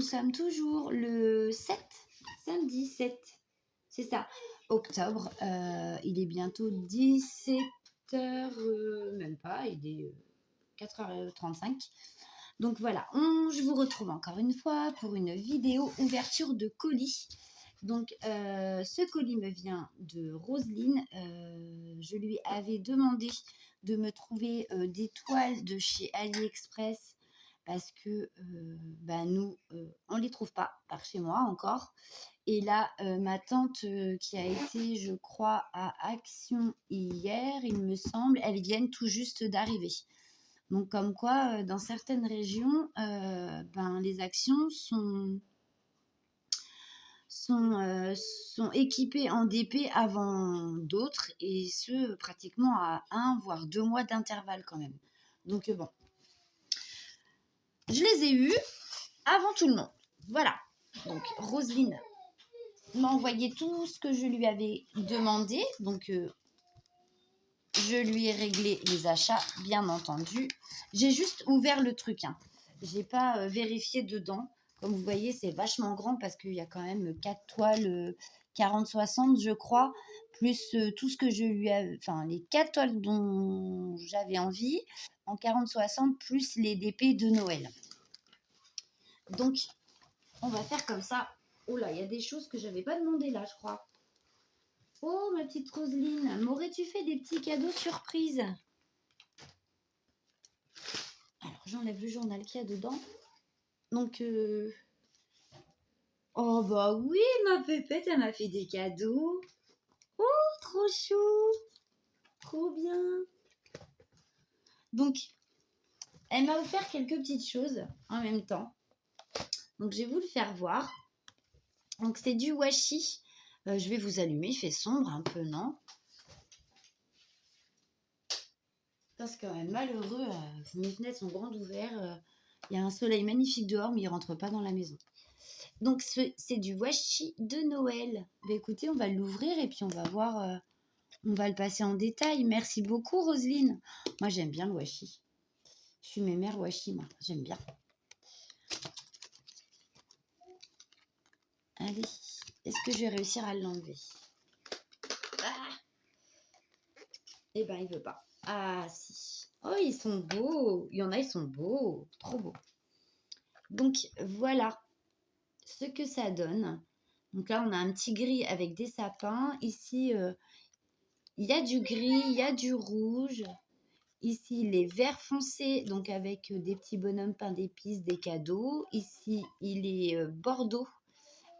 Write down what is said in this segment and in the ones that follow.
nous sommes toujours le 7, samedi 7, c'est ça, octobre. Il est bientôt 17h, même pas, il est 4h35. Donc voilà, je vous retrouve encore une fois pour une vidéo ouverture de colis. Donc ce colis me vient de Roselyne. Je lui avais demandé de me trouver des toiles de chez AliExpress parce que nous, on ne les trouve pas par chez moi encore. Et là, ma tante qui a été, je crois, à Action hier, il me semble, elles viennent tout juste d'arriver. Donc comme quoi, dans certaines régions, les actions sont équipées en DP avant d'autres, et ce, pratiquement à 1 voire 2 mois d'intervalle quand même. Donc bon, je les ai eus avant tout le monde. Voilà. Donc Roselyne m'a envoyé tout ce que je lui avais demandé. Donc je lui ai réglé les achats, bien entendu. J'ai juste ouvert le truc. J'ai pas vérifié dedans. Comme vous voyez, c'est vachement grand parce qu'il y a quand même 4 toiles 40-60, je crois, plus tout ce que je lui ai... Enfin, les 4 toiles dont j'avais envie, en 40-60, plus les DP de Noël. Donc, on va faire comme ça. Oh là, il y a des choses que je n'avais pas demandé là, je crois. Oh, ma petite Roselyne, m'aurais-tu fait des petits cadeaux surprises? Alors, j'enlève le journal qu'il y a dedans. Donc, oh bah oui, ma pépette, elle m'a fait des cadeaux. Oh, trop chou. Trop bien. Donc, elle m'a offert quelques petites choses en même temps. Donc, je vais vous le faire voir. Donc, c'est du washi. Je vais vous allumer, il fait sombre un peu, non? Parce que malheureux, mes fenêtres sont grandes ouvertes. Il y a un soleil magnifique dehors, mais il ne rentre pas dans la maison. Donc, c'est du washi de Noël. Bah, écoutez, on va l'ouvrir et puis on va voir, on va le passer en détail. Merci beaucoup, Roselyne. Moi, j'aime bien le washi. Je suis mémère washi, moi. J'aime bien. Allez, est-ce que je vais réussir à l'enlever? Eh ben, il veut pas. Ah, si. Oh, ils sont beaux. Il y en a, ils sont beaux. Trop beaux. Donc, voilà ce que ça donne. Donc là, on a un petit gris avec des sapins. Ici, il y a du gris, il y a du rouge. Ici, les verts foncés, donc avec des petits bonhommes peints d'épices, des cadeaux. Ici, il est bordeaux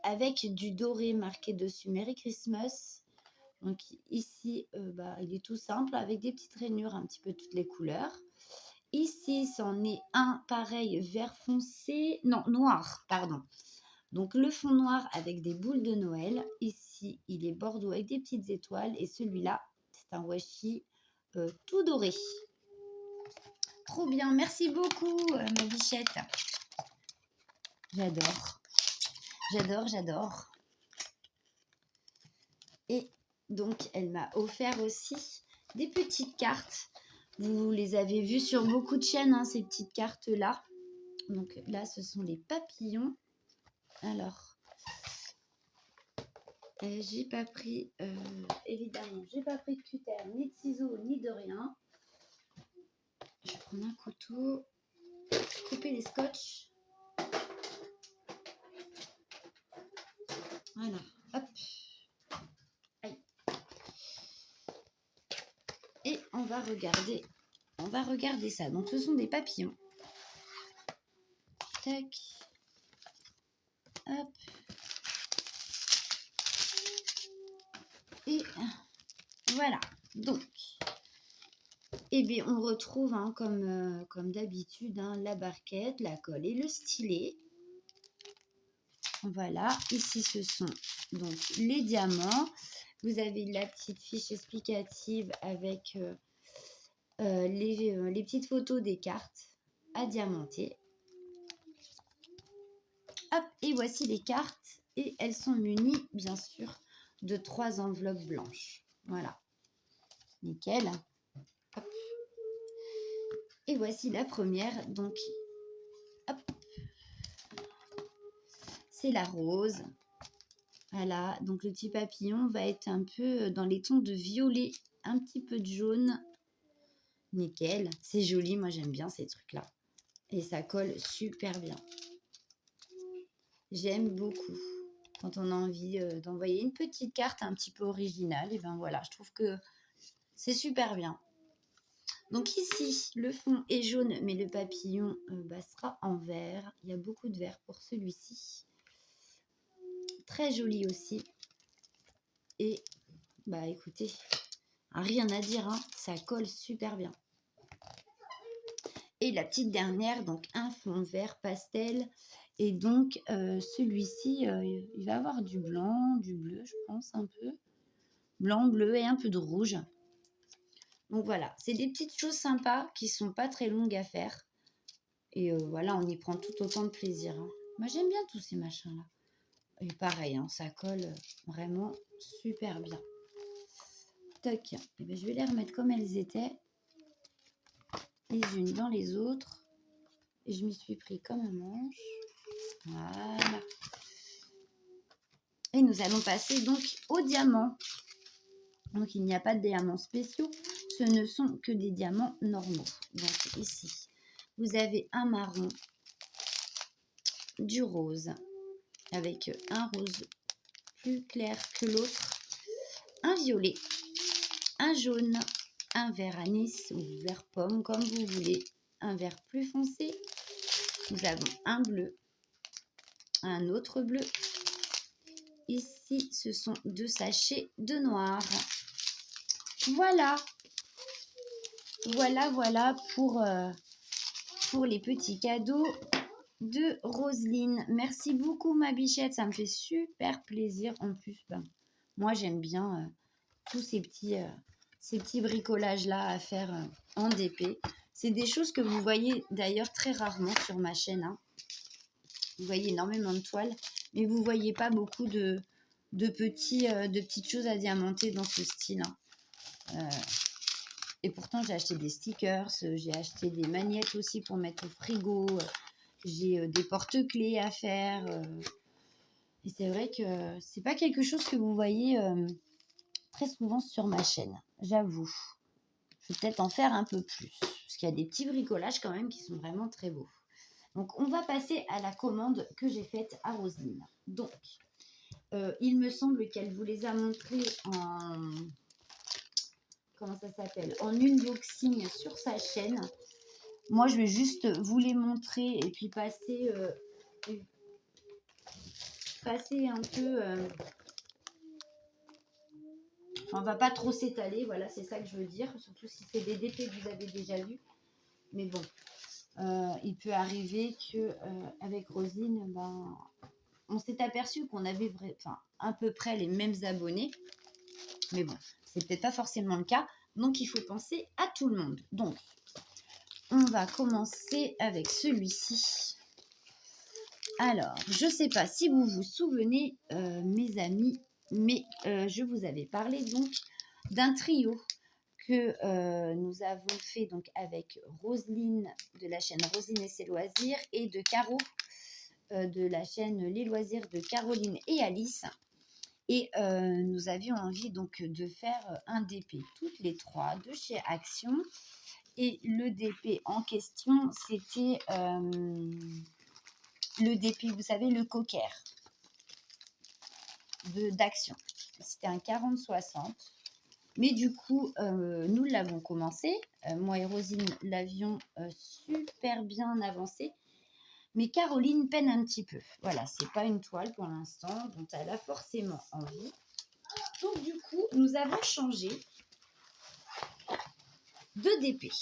avec du doré marqué dessus Merry Christmas. Donc ici, il est tout simple avec des petites rainures, un petit peu toutes les couleurs. Ici, c'en est un pareil vert foncé, non, noir, pardon. Donc le fond noir avec des boules de Noël. Ici, il est bordeaux avec des petites étoiles. Et celui-là, c'est un washi tout doré. Trop bien, merci beaucoup ma bichette. J'adore, j'adore, j'adore. Et donc, elle m'a offert aussi des petites cartes. Vous les avez vues sur beaucoup de chaînes, ces petites cartes-là. Donc là, ce sont les papillons. Alors, j'ai pas pris, évidemment, j'ai pas pris de cutter, ni de ciseaux, ni de rien. Je vais prendre un couteau, couper les scotch. Voilà, hop. Aïe. Et on va regarder ça. Donc, ce sont des papillons. Tac. Hop. Et voilà. Donc, eh bien, on retrouve comme d'habitude la barquette, la colle et le stylet. Voilà. Ici, ce sont donc les diamants. Vous avez la petite fiche explicative avec les petites photos des cartes à diamanter. Hop, et voici les cartes. Et elles sont munies, bien sûr, de 3 enveloppes blanches. Voilà. Nickel. Hop. Et voici la première. Donc, hop. c'est la rose. Voilà, donc le petit papillon va être un peu dans les tons de violet, un petit peu de jaune. Nickel, c'est joli, moi j'aime bien ces trucs-là. Et ça colle super bien. J'aime beaucoup. Quand on a envie d'envoyer une petite carte un petit peu originale, et ben voilà, je trouve que c'est super bien. Donc ici, le fond est jaune, mais le papillon sera en vert. Il y a beaucoup de vert pour celui-ci. Très joli aussi. Et bah écoutez, rien à dire, hein, ça colle super bien. Et la petite dernière, donc un fond vert pastel. Et donc celui-ci, il va avoir du blanc, du bleu, je pense un peu. Blanc, bleu et un peu de rouge. Donc voilà, c'est des petites choses sympas qui sont pas très longues à faire. Et voilà, on y prend tout autant de plaisir. Hein. Moi, j'aime bien tous ces machins-là. Et pareil, hein, ça colle vraiment super bien. Toc. Et ben, je vais les remettre comme elles étaient. Les unes dans les autres. Et je m'y suis pris comme un manche. Voilà. Et nous allons passer donc au diamant. Donc, il n'y a pas de diamants spéciaux. Ce ne sont que des diamants normaux. Donc, ici, vous avez un marron, du rose, avec un rose plus clair que l'autre, un violet, un jaune, un vert anis ou vert pomme, comme vous voulez, un vert plus foncé. Nous avons un bleu, un autre bleu. Ici, ce sont 2 sachets de noir. Voilà. Voilà pour les petits cadeaux de Roselyne. Merci beaucoup, ma bichette. Ça me fait super plaisir. En plus, ben, moi, j'aime bien tous ces petits bricolages-là à faire en DP. C'est des choses que vous voyez d'ailleurs très rarement sur ma chaîne. Hein. Vous voyez énormément de toiles, mais vous ne voyez pas beaucoup de petites choses à diamanter dans ce style. Hein. Et pourtant, j'ai acheté des stickers, j'ai acheté des magnettes aussi pour mettre au frigo, j'ai des porte-clés à faire. Et c'est vrai que c'est pas quelque chose que vous voyez très souvent sur ma chaîne, j'avoue. Je vais peut-être en faire un peu plus, parce qu'il y a des petits bricolages quand même qui sont vraiment très beaux. Donc, on va passer à la commande que j'ai faite à Roselyne. Donc, il me semble qu'elle vous les a montrés en... Comment ça s'appelle? En unboxing sur sa chaîne. Moi, je vais juste vous les montrer et puis passer un peu... on va pas trop s'étaler, voilà, c'est ça que je veux dire. Surtout si c'est des DP que vous avez déjà vus. Mais bon, il peut arriver que avec Roselyne, ben, on s'est aperçu qu'on avait à peu près les mêmes abonnés. Mais bon, c'est peut-être pas forcément le cas. Donc, il faut penser à tout le monde. Donc, on va commencer avec celui-ci. Alors, je ne sais pas si vous vous souvenez, mes amis, mais je vous avais parlé donc d'un trio que nous avons fait donc avec Roselyne de la chaîne Roselyne et ses loisirs et de Caro de la chaîne Les loisirs de Caroline et Alice. Et nous avions envie donc de faire un DP toutes les 3 de chez Action. Et le DP en question, c'était le DP, vous savez, le cocker d'Action. C'était un 40-60. Mais du coup, nous l'avons commencé. Moi et Rosine l'avions super bien avancé. Mais Caroline peine un petit peu. Voilà, c'est pas une toile pour l'instant dont elle a forcément envie. Donc du coup, nous avons changé de DP.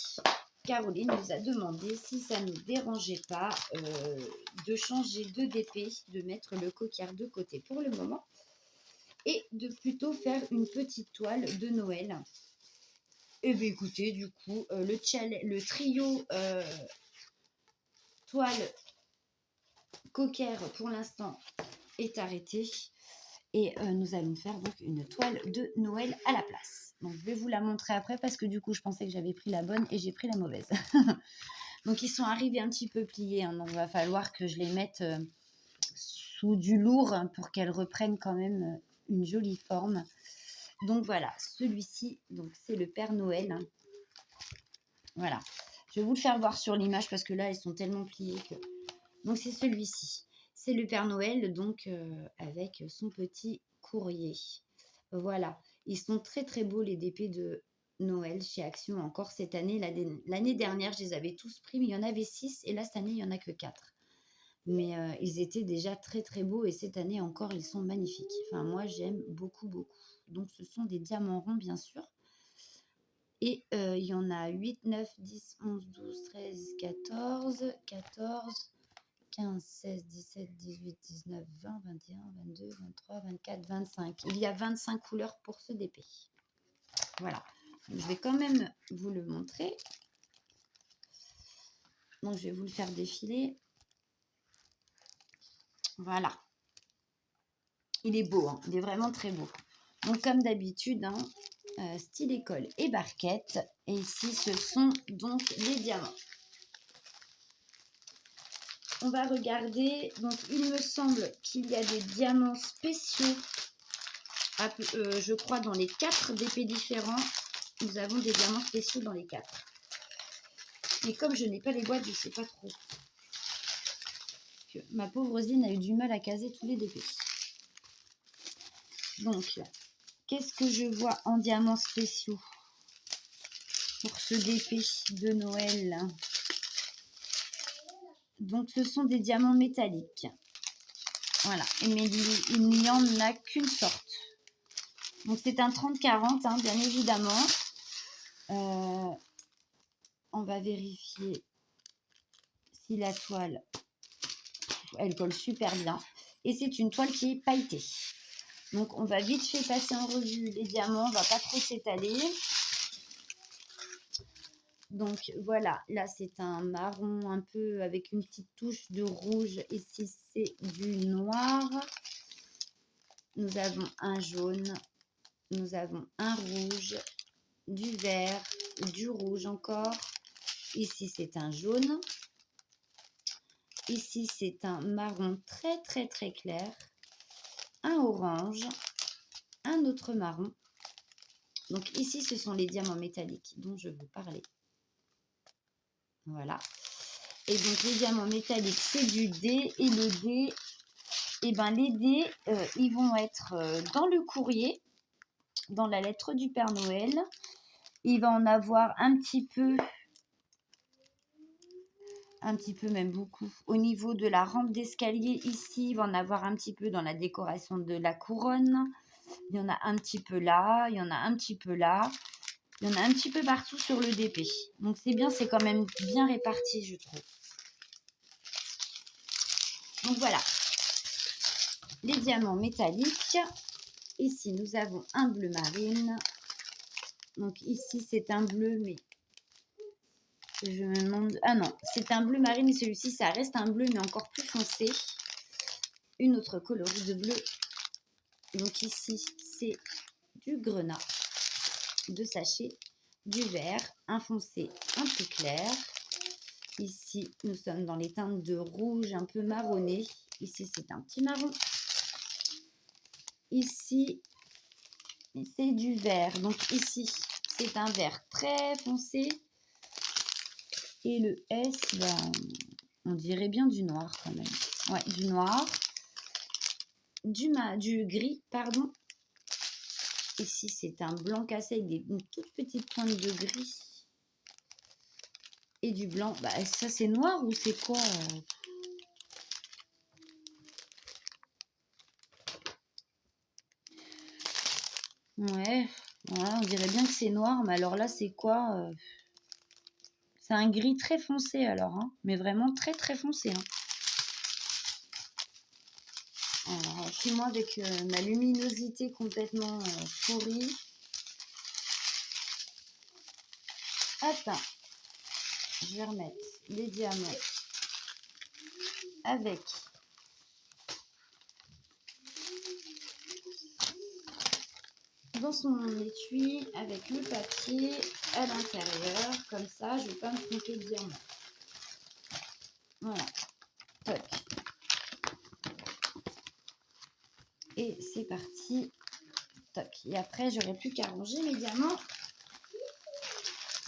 Caroline nous a demandé si ça ne nous dérangeait pas de changer de DP, de mettre le coquillard de côté pour le moment et de plutôt faire une petite toile de Noël. Et bien écoutez, du coup, le trio toile coquillard pour l'instant est arrêté. Et nous allons faire donc une toile de Noël à la place. Donc je vais vous la montrer après parce que du coup je pensais que j'avais pris la bonne et j'ai pris la mauvaise. Donc ils sont arrivés un petit peu pliés. Hein, donc il va falloir que je les mette ou du lourd pour qu'elle reprenne quand même une jolie forme. Donc voilà, celui-ci, donc c'est le Père Noël. Voilà, je vais vous le faire voir sur l'image parce que là, elles sont tellement pliées que... Donc c'est celui-ci. C'est le Père Noël, donc avec son petit courrier. Voilà, ils sont très très beaux les DP de Noël chez Action encore cette année. L'année dernière, je les avais tous pris, mais il y en avait 6 et là, cette année, il n'y en a que 4. Mais ils étaient déjà très très beaux et cette année encore, ils sont magnifiques. Enfin, moi, j'aime beaucoup beaucoup. Donc, ce sont des diamants ronds, bien sûr. Et il y en a 8, 9, 10, 11, 12, 13, 14, 15, 16, 17, 18, 19, 20, 21, 22, 23, 24, 25. Il y a 25 couleurs pour ce DP. Voilà. Donc, je vais quand même vous le montrer. Donc, je vais vous le faire défiler. Voilà. Il est beau, hein. Il est vraiment très beau. Donc, comme d'habitude, hein, style école et barquette. Et ici, ce sont donc les diamants. On va regarder. Donc, il me semble qu'il y a des diamants spéciaux. Je crois dans les 4 DP différents. Nous avons des diamants spéciaux dans les 4. Mais comme je n'ai pas les boîtes, je ne sais pas trop. Ma pauvre Zine a eu du mal à caser tous les DP. Donc, qu'est-ce que je vois en diamants spéciaux pour ce DP de Noël? Donc, ce sont des diamants métalliques. Voilà. Mais il n'y en a qu'une sorte. Donc, c'est un 30-40, hein, bien évidemment. On va vérifier si la toile, elle colle super bien. Et c'est une toile qui est pailletée. Donc, on va vite fait passer en revue les diamants. On ne va pas trop s'étaler. Donc, voilà. Là, c'est un marron un peu avec une petite touche de rouge. Ici, c'est du noir. Nous avons un jaune. Nous avons un rouge, du vert, du rouge encore. Ici, c'est un jaune. Ici, c'est un marron très, très, très clair. Un orange. Un autre marron. Donc, ici, ce sont les diamants métalliques dont je vous parlais. Voilà. Et donc, les diamants métalliques, c'est du D. Et le D, eh ben, les D, ils vont être dans le courrier, dans la lettre du Père Noël. Il va en avoir un petit peu même beaucoup. Au niveau de la rampe d'escalier, ici, il va en avoir un petit peu dans la décoration de la couronne. Il y en a un petit peu là, il y en a un petit peu là. Il y en a un petit peu partout sur le DP. Donc c'est bien, c'est quand même bien réparti, je trouve. Donc voilà, les diamants métalliques. Ici, nous avons un bleu marine. Donc ici, c'est un bleu, mais je me demande... Ah non, c'est un bleu marine et celui-ci, ça reste un bleu, mais encore plus foncé. Une autre coloris de bleu. Donc ici, c'est du grenat, de sachet, du vert, un foncé, un plus clair. Ici, nous sommes dans les teintes de rouge un peu marronné. Ici, c'est un petit marron. Ici, c'est du vert. Donc ici, c'est un vert très foncé. Et le S, ben, on dirait bien du noir quand même. Ouais, du noir. Du gris, pardon. Ici, c'est un blanc cassé avec une toute petite pointe de gris. Et du blanc. Bah, ça, c'est noir ou c'est quoi Ouais, voilà, on dirait bien que c'est noir. Mais alors là, c'est quoi C'est un gris très foncé alors. Hein, mais vraiment très, très foncé. Hein. Alors, puis moi, avec ma luminosité complètement pourrie. Attends. Je vais remettre les diamants avec dans son étui avec le papier à l'intérieur. Comme ça, je ne vais pas me tromper de diamants. Voilà. Toc. Et c'est parti. Toc. Et après, j'aurai plus qu'à ranger mes diamants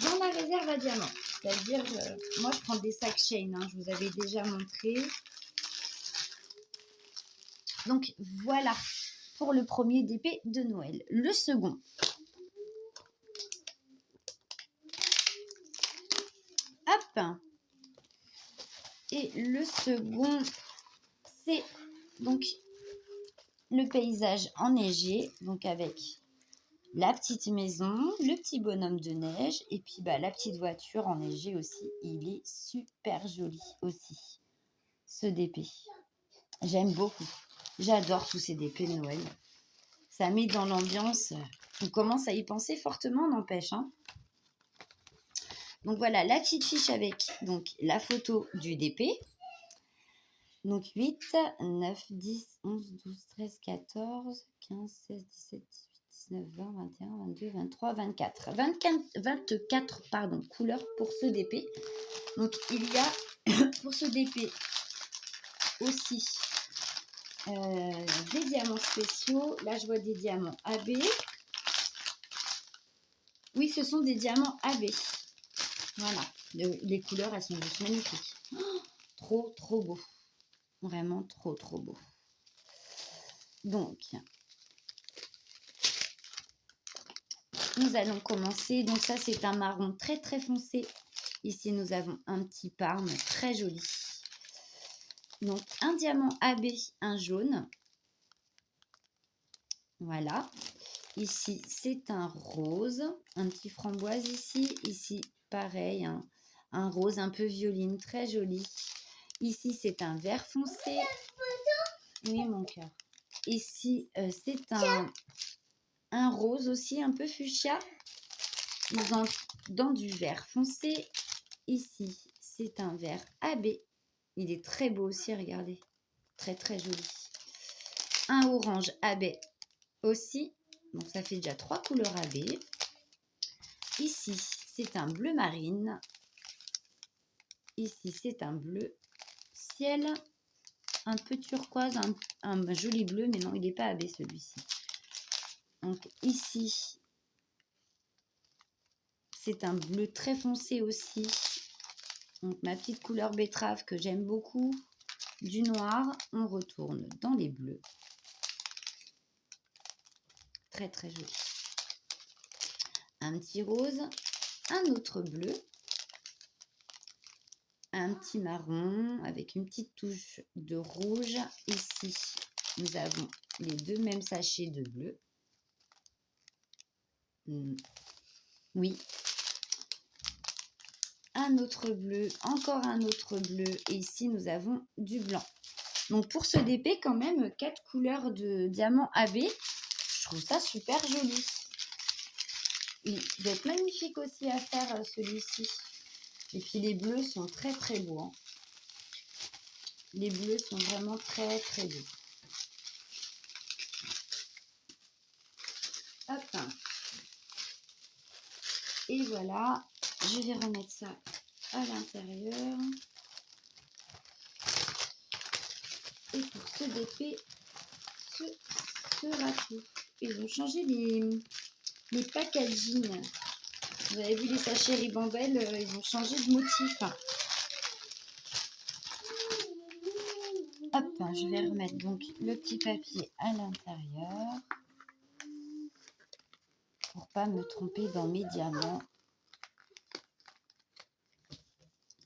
dans ma réserve à diamants. C'est-à-dire, moi, je prends des sacs Shein. Hein, je vous avais déjà montré. Donc, voilà pour le premier DP de Noël. Le second. Hop. Et le second, c'est donc le paysage enneigé. Donc, avec la petite maison, le petit bonhomme de neige et puis la petite voiture enneigée aussi. Il est super joli aussi, ce DP. J'aime beaucoup. J'adore tous ces DP de Noël. Ça met dans l'ambiance. On commence à y penser fortement, n'empêche. Hein. Donc voilà, la petite fiche avec donc la photo du DP. Donc 8, 9, 10, 11, 12, 13, 14, 15, 16, 17, 18, 19, 20, 21, 22, 23, 24. 24 couleurs pour ce DP. Donc il y a pour ce DP aussi des diamants spéciaux. Là, je vois des diamants AB. Oui, ce sont des diamants AB. Voilà. Les couleurs, elles sont juste magnifiques. Oh, trop, trop beau. Vraiment trop, trop beau. Donc, nous allons commencer. Donc ça, c'est un marron très, très foncé. Ici, nous avons un petit parme très joli. Donc, un diamant AB, un jaune. Voilà. Ici, c'est un rose, un petit framboise ici. Ici, pareil, un rose un peu violine, très joli. Ici, c'est un vert foncé. Oui, mon cœur. Ici, c'est un rose aussi, un peu fuchsia. Dans du vert foncé. Ici, c'est un vert AB. Il est très beau aussi, regardez. Très, très joli. Un orange AB aussi. Donc, ça fait déjà 3 couleurs AB. Ici, c'est un bleu marine. Ici, c'est un bleu ciel. Un peu turquoise, un joli bleu, mais non, il n'est pas AB celui-ci. Donc, ici, c'est un bleu très foncé aussi. Donc, ma petite couleur betterave que j'aime beaucoup. Du noir, on retourne dans les bleus. Très, très joli. Un petit rose, un autre bleu. Un petit marron avec une petite touche de rouge. Ici, nous avons les deux mêmes sachets de bleu. Oui. Un autre bleu, encore un autre bleu. Et ici, nous avons du blanc. Donc, pour ce DP, quand même, 4 couleurs de diamant AB. Je trouve ça super joli. Il doit être magnifique aussi à faire, celui-ci. Et puis, les bleus sont très, très beaux. Hein. Les bleus sont vraiment très, très beaux. Hop. Et voilà. Je vais remettre ça à l'intérieur. Et pour ce DP, ce sera tout. Ils ont changé les packaging. Vous avez vu les sachets Ribambelle, ils ont changé de motif. Hop, je vais remettre donc le petit papier à l'intérieur. Pour pas me tromper dans mes diamants.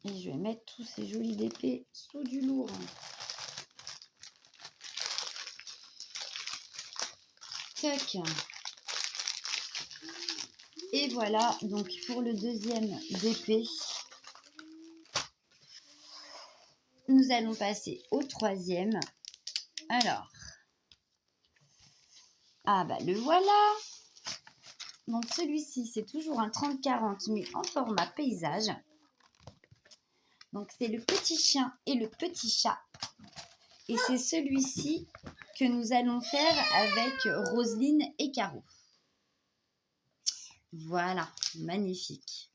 Et je vais mettre tous ces jolis DP sous du lourd. Tac. Et voilà, donc pour le deuxième DP, nous allons passer au troisième. Alors, ah bah le voilà. Donc celui-ci, c'est toujours un 30-40, mais en format paysage. Donc c'est le petit chien et le petit chat. Et c'est celui-ci que nous allons faire avec Roselyne et Caro. Voilà, magnifique.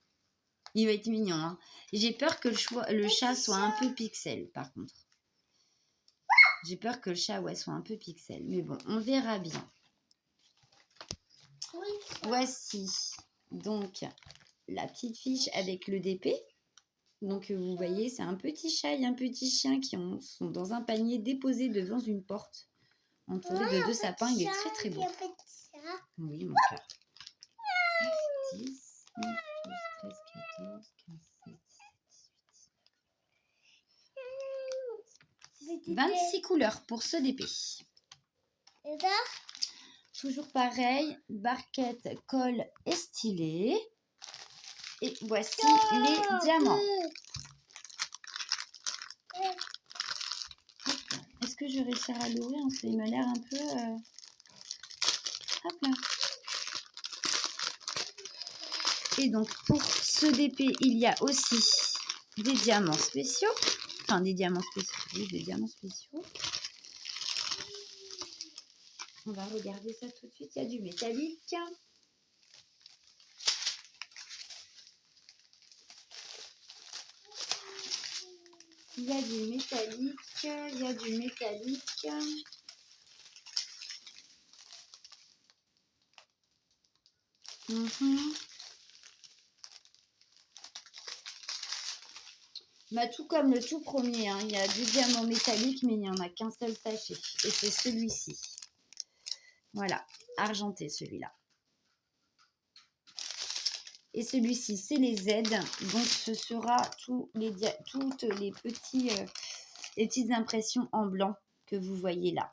Il va être mignon. Hein. J'ai peur que le chat soit un peu pixel, par contre. J'ai peur que le chat soit un peu pixel. Mais bon, on verra bien. Voici donc la petite fiche avec le DP. Donc vous voyez, c'est un petit chat et un petit chien qui sont dans un panier déposé devant une porte. Entouré de 2 sapins, il est très très beau. Oui, mon cœur. 9, 10, 11, 12, 13, 14, 15, 16, 17, 26 couleurs pour ce DP. Toujours pareil, barquette, colle et stylet. Et voici les diamants. Est-ce que je vais réussir à l'ouvrir? Il m'a l'air un peu... Hop là. Et donc, pour ce DP, il y a aussi des diamants spéciaux. Enfin, des diamants spéciaux. Oui, des diamants spéciaux. On va regarder ça tout de suite. Il y a du métallique. Il y a du métallique. Il y a du métallique. Bah, tout comme le tout premier, hein, il y a du diamant métallique, mais il n'y en a qu'un seul sachet. Et c'est celui-ci. Voilà, argenté celui-là. Et celui-ci, c'est les Z. Donc, ce sera toutes les petites impressions en blanc que vous voyez là.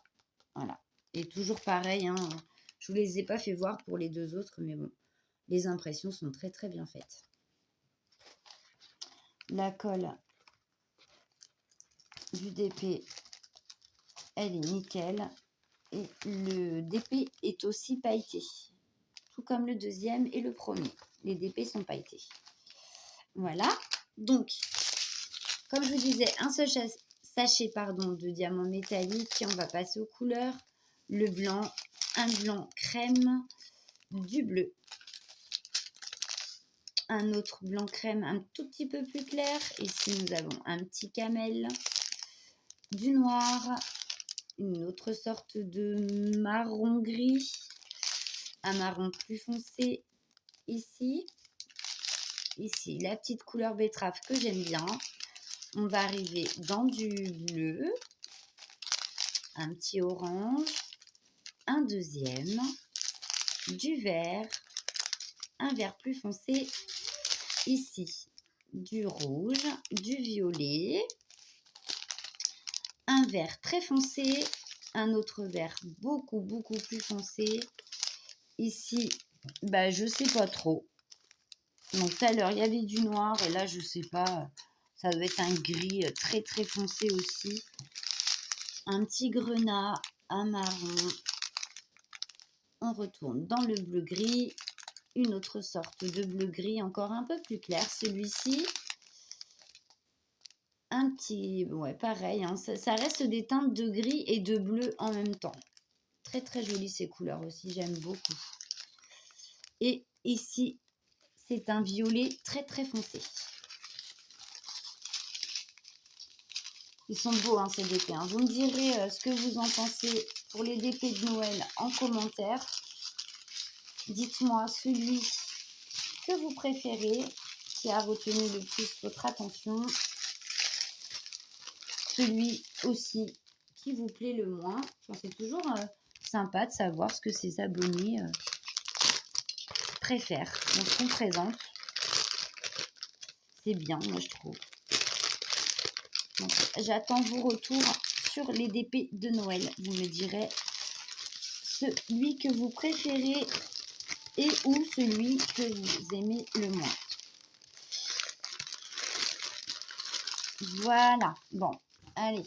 Voilà. Et toujours pareil, hein, je ne vous les ai pas fait voir pour les deux autres, mais bon, les impressions sont très très bien faites. La colle du DP, elle est nickel. Et le DP est aussi pailleté. Tout comme le deuxième et le premier. Les DP sont pailletés. Voilà. Donc, comme je vous disais, un seul sachet de diamants métalliques. On va passer aux couleurs. Le blanc, un blanc crème, du bleu. Un autre blanc crème un tout petit peu plus clair. Ici, nous avons un petit camel, du noir, une autre sorte de marron gris, un marron plus foncé ici. Ici, la petite couleur betterave que j'aime bien. On va arriver dans du bleu, un petit orange, un deuxième, du vert, un vert plus foncé ici, du rouge, du violet, un vert très foncé, un autre vert beaucoup plus foncé. Ici, bah, je sais pas trop. Donc tout à l'heure, il y avait du noir et là, je sais pas, ça doit être un gris très très foncé aussi. Un petit grenat, un marron. On retourne dans le bleu gris, une autre sorte de bleu gris encore un peu plus clair. Celui-ci, un petit, ouais, pareil, hein, ça reste des teintes de gris et de bleu en même temps. Très très jolies ces couleurs aussi, j'aime beaucoup. Et ici, c'est un violet très très foncé. Ils sont beaux, hein, ces DP. Hein. Vous me direz ce que vous en pensez pour les DP de Noël en commentaire. Dites-moi celui que vous préférez, qui a retenu le plus votre attention. Celui aussi qui vous plaît le moins. Enfin, c'est toujours sympa de savoir ce que ses abonnés préfèrent. Donc, on présente. C'est bien, moi, je trouve. J'attends vos retours sur les DP de Noël. Vous me direz celui que vous préférez et ou celui que vous aimez le moins. Voilà. Bon, allez.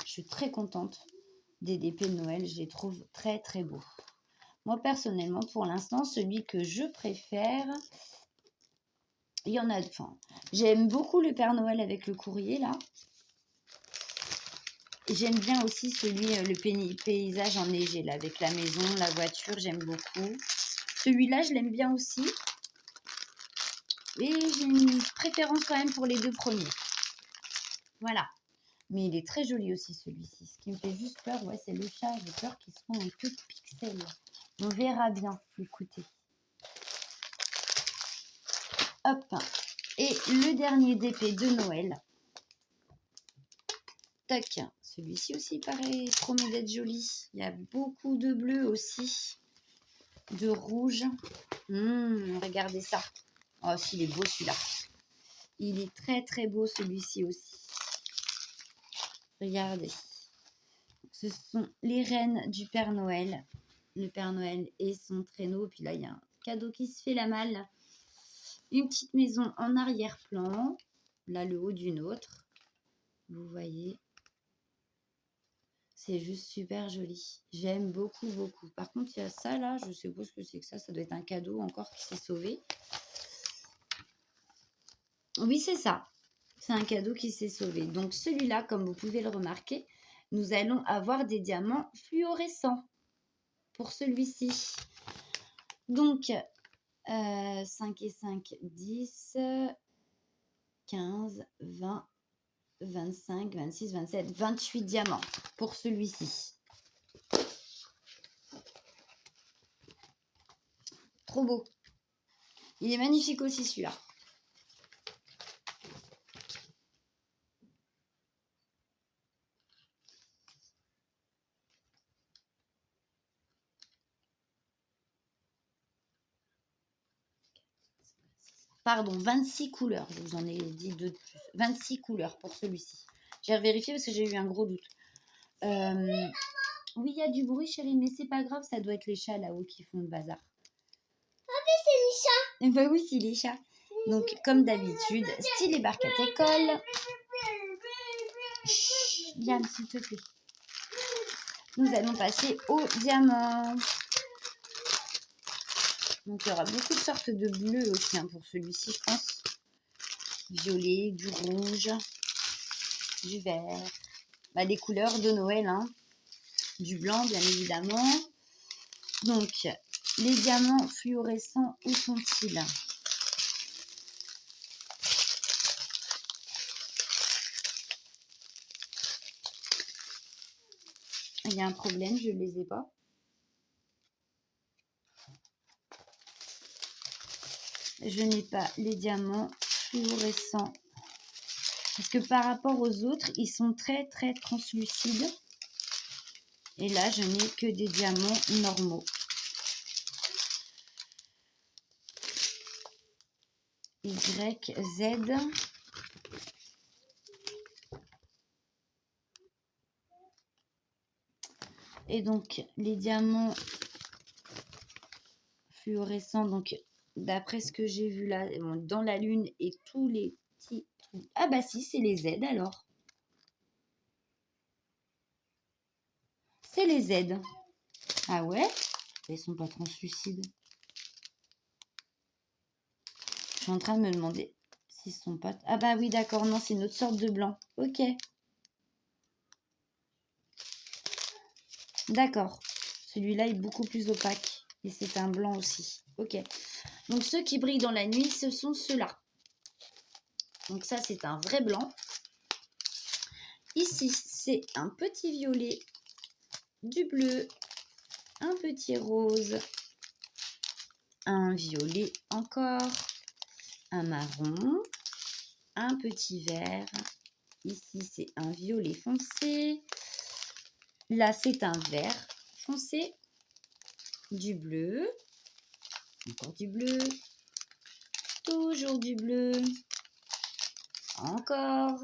Je suis très contente des DP de Noël. Je les trouve très très beaux. Moi, personnellement, pour l'instant, celui que je préfère... Il y en a... Enfin, j'aime beaucoup le Père Noël avec le courrier, là. J'aime bien aussi celui, le paysage enneigé, là, avec la maison, la voiture, j'aime beaucoup. Celui-là, je l'aime bien aussi. Et j'ai une préférence quand même pour les deux premiers. Voilà. Mais il est très joli aussi celui-ci. Ce qui me fait juste peur, ouais, c'est le chat. J'ai peur qu'il soit un peu pixel. On verra bien. Écoutez. Hop. Et le dernier DP de Noël. Tac. Celui-ci aussi, pareil, promet d'être joli. Il y a beaucoup de bleu aussi. De rouge. Regardez ça. Oh, s'il est beau celui-là. Il est très très beau celui-ci aussi. Regardez. Ce sont les reines du Père Noël. Le Père Noël et son traîneau. Puis là, il y a un cadeau qui se fait la malle. Une petite maison en arrière-plan. Là, le haut d'une autre. Vous voyez. C'est juste super joli. J'aime beaucoup, beaucoup. Par contre, il y a ça là. Je sais pas ce que c'est que ça. Ça doit être un cadeau encore qui s'est sauvé. Oui, c'est ça. C'est un cadeau qui s'est sauvé. Donc, celui-là, comme vous pouvez le remarquer, nous allons avoir des diamants fluorescents pour celui-ci. Donc, 5 et 5, 10, 15, 20, 25, 26, 27, 28 diamants pour celui-ci. Trop beau. Il est magnifique aussi celui-là. Pardon, 26 couleurs. Je vous en ai dit deux de plus. 26 couleurs pour celui-ci. J'ai vérifié parce que j'ai eu un gros doute. Oui, il y a du bruit, chérie, mais c'est pas grave. Ça doit être les chats là-haut qui font le bazar. C'est les chats. Bah oui, c'est les chats. Donc, comme d'habitude, style et barquette école. Chut, Liam, s'il te plaît. Nous allons passer au diamant. Donc, il y aura beaucoup de sortes de bleus aussi pour celui-ci, je pense. Violet, du rouge, du vert. Bah, les couleurs de Noël, hein. Du blanc, bien évidemment. Donc, les diamants fluorescents, où sont-ils ? Il y a un problème, je ne les ai pas. Je n'ai pas les diamants fluorescents. Parce que par rapport aux autres, ils sont très très translucides. Et là, je n'ai que des diamants normaux. Y, Z. Et donc, les diamants fluorescents, donc d'après ce que j'ai vu là, dans la lune et tous les petits... Ah bah si, c'est les Z alors. C'est les Z. Ah ouais? Ils sont pas translucides. Je suis en train de me demander s'ils sont pas... Ah bah oui, d'accord, non, c'est une autre sorte de blanc. Ok. D'accord. Celui-là est beaucoup plus opaque. Et c'est un blanc aussi. Ok. Donc ceux qui brillent dans la nuit, ce sont ceux-là. Donc ça, c'est un vrai blanc. Ici, c'est un petit violet, du bleu, un petit rose, un violet encore, un marron, un petit vert. Ici, c'est un violet foncé. Là, c'est un vert foncé, du bleu, encore du bleu, toujours du bleu, encore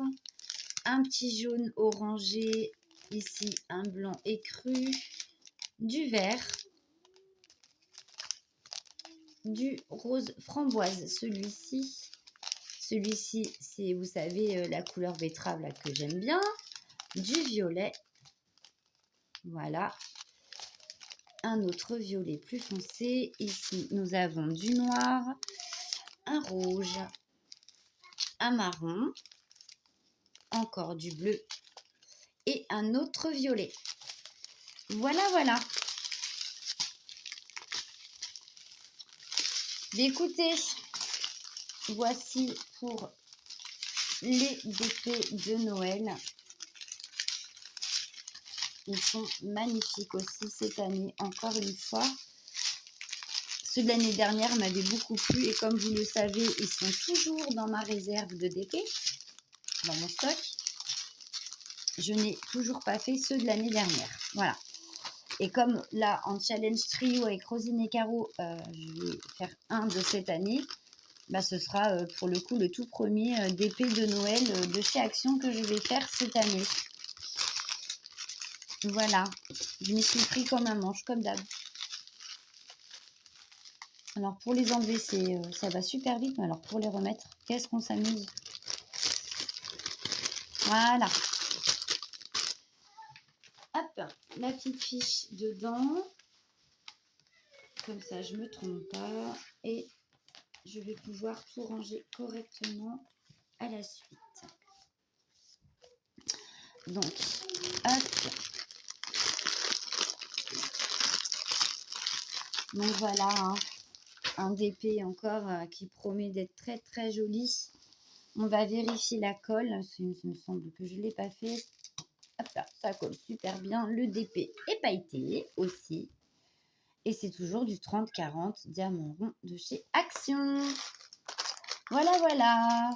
un petit jaune orangé, ici un blanc écru, du vert, du rose framboise, celui-ci, c'est, vous savez, la couleur betterave là que j'aime bien, du violet, voilà, un autre violet plus foncé, ici nous avons du noir, un rouge, un marron, encore du bleu et un autre violet. Voilà, voilà. Mais écoutez, voici pour les DP de Noël. Ils sont magnifiques aussi cette année, encore une fois. Ceux de l'année dernière m'avaient beaucoup plu et comme vous le savez, ils sont toujours dans ma réserve de DP, dans mon stock. Je n'ai toujours pas fait ceux de l'année dernière. Voilà. Et comme là, en challenge trio avec Rosine et Caro, je vais faire un de cette année, bah, ce sera pour le coup le tout premier DP de Noël de chez Action que je vais faire cette année. Voilà. Je m'y suis pris comme un manche, comme d'hab. Alors pour les enlever, ça va super vite, mais alors pour les remettre, qu'est-ce qu'on s'amuse. Voilà. Hop, la petite fiche dedans. Comme ça, je ne me trompe pas. Et je vais pouvoir tout ranger correctement à la suite. Donc, hop. Donc voilà, hein, un DP encore qui promet d'être très très joli. On va vérifier la colle. Il me semble que je ne l'ai pas fait. Hop là, ça colle super bien. Le DP est pailleté aussi. Et c'est toujours du 30-40 diamant rond de chez Action. Voilà, voilà.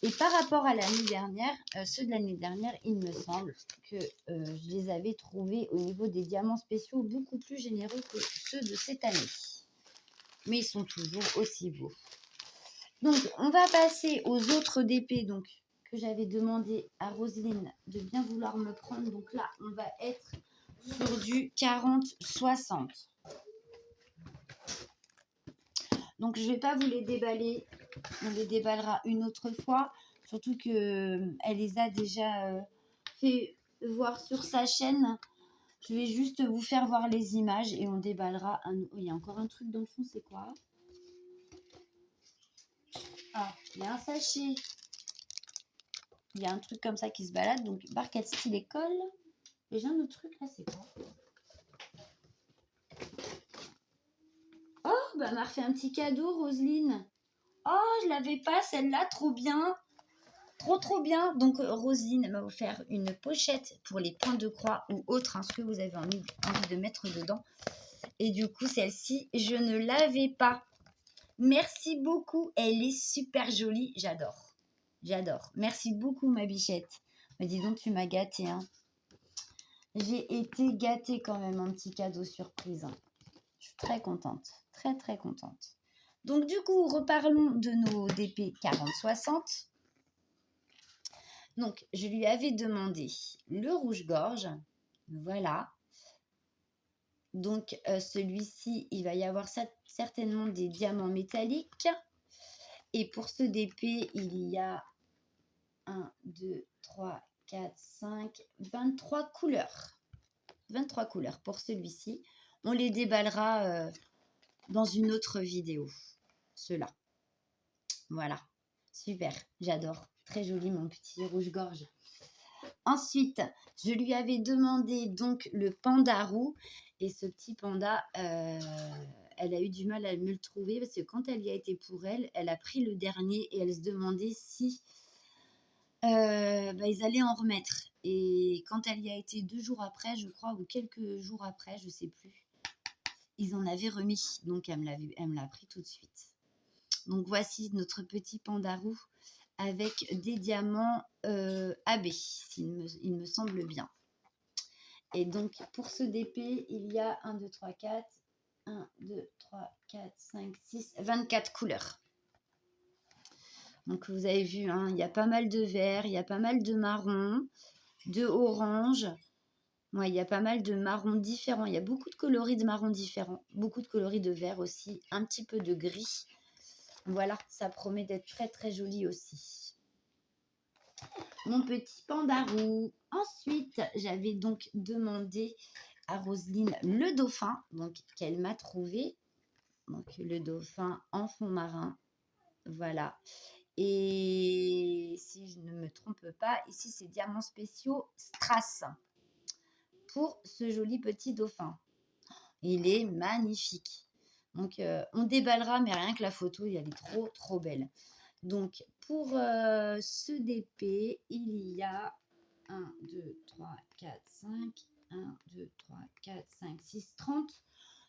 Et par rapport à l'année dernière, ceux de l'année dernière, il me semble que je les avais trouvés au niveau des diamants spéciaux beaucoup plus généreux que ceux de cette année. Mais ils sont toujours aussi beaux. Donc, on va passer aux autres DP donc, que j'avais demandé à Roselyne de bien vouloir me prendre. Donc là, on va être sur du 40-60. Donc, je ne vais pas vous les déballer. On les déballera une autre fois. Surtout qu'elle les a déjà fait voir sur sa chaîne. Je vais juste vous faire voir les images et on déballera. Oh, il y a encore un truc dans le fond, c'est quoi? Ah, il y a un sachet. Il y a un truc comme ça qui se balade. Donc, barquette style école. Et j'ai un autre truc là, c'est quoi? Oh, bah, elle m'a refait un petit cadeau, Roselyne. Oh, je l'avais pas celle-là, trop bien. Trop bien. Donc Roselyne m'a offert une pochette pour les points de croix ou autre, hein, ce que vous avez envie de mettre dedans. Et du coup, celle-ci, je ne l'avais pas. Merci beaucoup. Elle est super jolie. J'adore. J'adore. Merci beaucoup, ma bichette. Mais dis donc, tu m'as gâtée. Hein. J'ai été gâtée quand même, un petit cadeau surprise. Hein. Je suis très contente. Très, très contente. Donc, du coup, reparlons de nos DP 40-60. Donc, je lui avais demandé le rouge-gorge. Voilà. Donc, celui-ci, il va y avoir certainement des diamants métalliques. Et pour ce DP, il y a 1, 2, 3, 4, 5, 23 couleurs. 23 couleurs pour celui-ci. On les déballera dans une autre vidéo. Ceux-là. Voilà. Super. J'adore. Très joli, mon petit rouge-gorge. Ensuite, je lui avais demandé donc le panda roux. Et ce petit panda, elle a eu du mal à me le trouver parce que quand elle y a été pour elle, elle a pris le dernier et elle se demandait si ils allaient en remettre. Et quand elle y a été 2 jours après, je crois, ou quelques jours après, je sais plus, ils en avaient remis. Donc, elle me l'a pris tout de suite. Donc, voici notre petit panda roux avec des diamants AB, il me semble bien. Et donc, pour ce DP, il y a 1, 2, 3, 4, 1, 2, 3, 4, 5, 6, 24 couleurs. Donc, vous avez vu, hein, il y a pas mal de vert, il y a pas mal de marron, de orange. Ouais, il y a pas mal de marrons différents. Il y a beaucoup de coloris de marrons différents, beaucoup de coloris de vert aussi, un petit peu de gris. Voilà, ça promet d'être très très joli aussi. Mon petit panda roux. Ensuite, j'avais donc demandé à Roselyne le dauphin, donc qu'elle m'a trouvé. Donc le dauphin en fond marin. Voilà. Et si je ne me trompe pas, ici c'est diamants spéciaux Strass pour ce joli petit dauphin. Il est magnifique. Donc on déballera, mais rien que la photo, elle est trop belle. Donc pour ce DP, il y a 1, 2, 3, 4, 5. 1, 2, 3, 4, 5, 6, 30.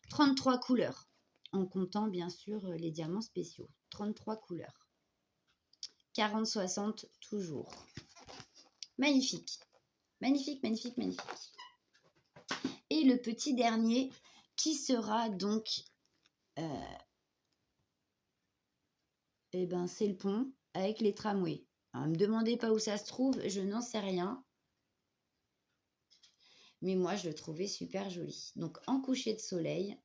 33 couleurs. En comptant bien sûr les diamants spéciaux. 33 couleurs. 40, 60 toujours. Magnifique. Magnifique, magnifique, magnifique. Et le petit dernier qui sera donc... eh ben, c'est le pont avec les tramways. Ne me demandez pas où ça se trouve, je n'en sais rien. Mais moi, je le trouvais super joli. Donc, en coucher de soleil.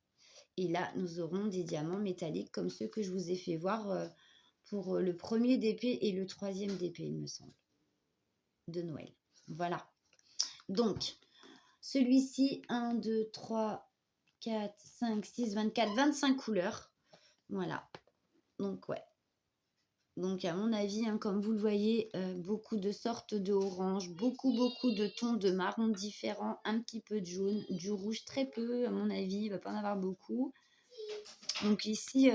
Et là, nous aurons des diamants métalliques comme ceux que je vous ai fait voir pour le premier DP et le troisième DP, il me semble, de Noël. Voilà. Donc, celui-ci, 1, 2, 3, 4, 5, 6, 24, 25 couleurs. Voilà. Donc, ouais. Donc, à mon avis, hein, comme vous le voyez, beaucoup de sortes de orange, beaucoup de tons de marron différents, un petit peu de jaune, du rouge très peu, à mon avis, il ne va pas en avoir beaucoup. Donc ici,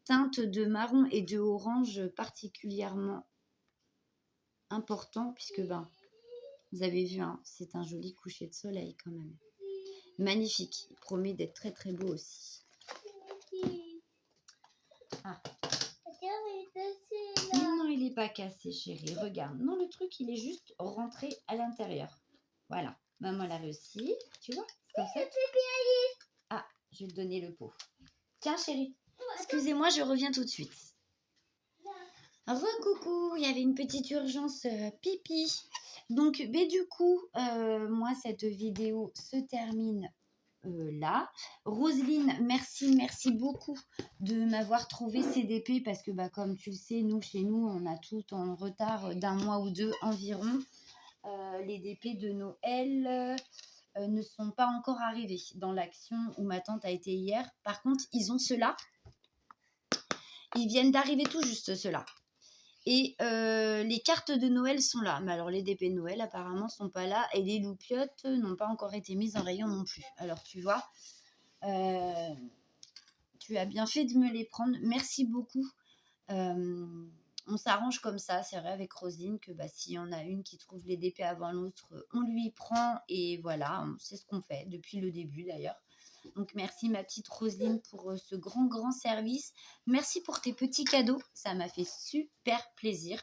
teinte de marron et de orange particulièrement important, puisque ben, vous avez vu, hein, c'est un joli coucher de soleil quand même. Magnifique, il promet d'être très très beau aussi. Ah. Non, il n'est pas cassé, chérie. Regarde. Non, le truc, il est juste rentré à l'intérieur. Voilà. Maman l'a réussi. Tu vois, comme ça. Ah, je vais te donner le pot. Tiens, chérie. Excusez-moi, je reviens tout de suite. Recoucou, il y avait une petite urgence pipi. Donc, du coup, moi, cette vidéo se termine là. Roselyne, merci beaucoup de m'avoir trouvé ces DP parce que comme tu le sais, chez nous, on a tout en retard d'un mois ou deux environ. Les DP de Noël ne sont pas encore arrivés dans l'action où ma tante a été hier. Par contre, ils ont ceux-là. Ils viennent d'arriver tout juste, ceux-là. Et les cartes de Noël sont là. Mais alors, les DP de Noël, apparemment, sont pas là. Et les loupiottes n'ont pas encore été mises en rayon non plus. Alors, tu vois, tu as bien fait de me les prendre. Merci beaucoup. On s'arrange comme ça, c'est vrai, avec Roselyne, que s'il y en a une qui trouve les DP avant l'autre, on lui prend. Et voilà, c'est ce qu'on fait depuis le début, d'ailleurs. Donc, merci ma petite Roselyne pour ce grand service. Merci pour tes petits cadeaux. Ça m'a fait super plaisir.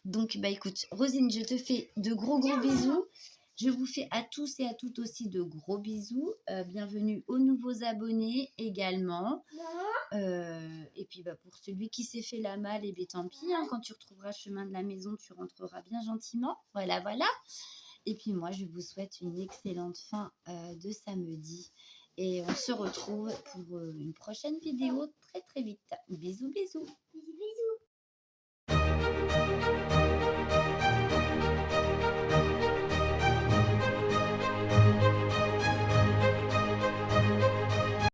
Donc, écoute, Roselyne, je te fais de gros bisous. Je vous fais à tous et à toutes aussi de gros bisous. Bienvenue aux nouveaux abonnés également. Et puis, pour celui qui s'est fait la malle, tant pis. Hein, quand tu retrouveras le chemin de la maison, tu rentreras bien gentiment. Voilà. Et puis moi, je vous souhaite une excellente fin de samedi. Et on se retrouve pour une prochaine vidéo très vite. Bisous.